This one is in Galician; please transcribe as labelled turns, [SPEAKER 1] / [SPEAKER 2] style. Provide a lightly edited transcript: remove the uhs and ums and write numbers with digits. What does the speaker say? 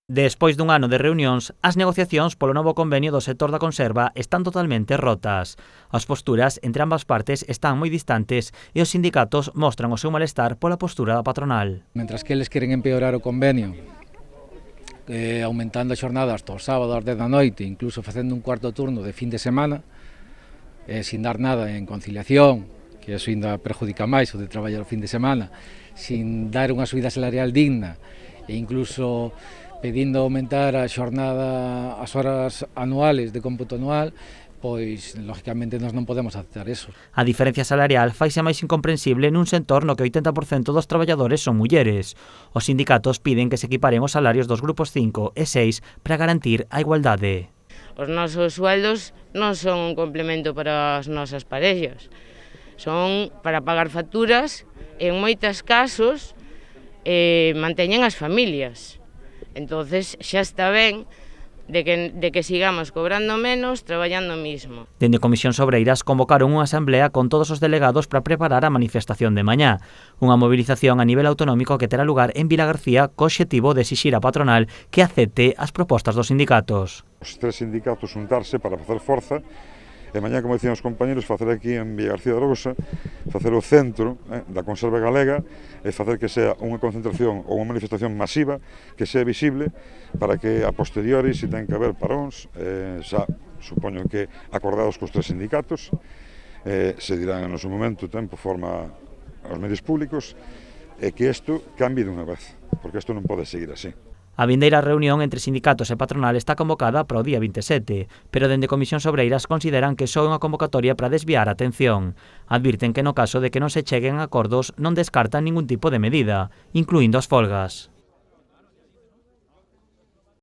[SPEAKER 1] Despois dun ano de reunións, as negociacións polo novo convenio do sector da conserva están totalmente rotas. As posturas entre ambas partes están moi distantes e os sindicatos mostran o seu malestar pola postura da patronal.
[SPEAKER 2] Mentras que eles queren empeorar o convenio, aumentando a xornada hasta o sábado ás 10 da noite, incluso facendo un cuarto turno de fin de semana, sin dar nada en conciliación, que eso ainda perjudica máis o de traballar o fin de semana, sin dar unha subida salarial digna e incluso pedindo aumentar a xornada, as horas anuales de cómputo anual, pois, lógicamente, nós non podemos aceptar eso.
[SPEAKER 1] A diferencia salarial faise máis incomprensible nun sector no que o 80% dos traballadores son mulleres. Os sindicatos piden que se equiparen os salarios dos grupos 5 e 6 para garantir a igualdade.
[SPEAKER 3] Os nosos sueldos non son un complemento para as nosas parellas, son para pagar facturas e, en moitos casos, manteñen as familias. Entonces xa está ben de que sigamos cobrando menos, traballando mismo.
[SPEAKER 1] Dende Comisións Obreiras convocaron unha asamblea con todos os delegados para preparar a manifestación de mañá, unha movilización a nivel autonómico que terá lugar en Vilagarcía co obxectivo de exixir á patronal que acepte as propostas dos sindicatos.
[SPEAKER 4] Os tres sindicatos xuntarse para facer forza e mañá, como dicían os compañeros, facer aquí en Vilagarcía de Arousa, facer o centro da conserva galega e facer que sea unha concentración ou unha manifestación masiva que sea visible para que a posteriori, se ten que haber paróns, xa supoño que acordados cos tres sindicatos, se dirán no seu momento, tempo, forma aos medios públicos, e que isto cambie dunha vez, porque isto non pode seguir así.
[SPEAKER 1] A vindeira reunión entre sindicatos e patronal está convocada para o día 27, pero dende Comisións Obreiras consideran que só é unha convocatoria para desviar a atención. Advirten que no caso de que non se cheguen a acordos non descartan ningún tipo de medida, incluindo as folgas.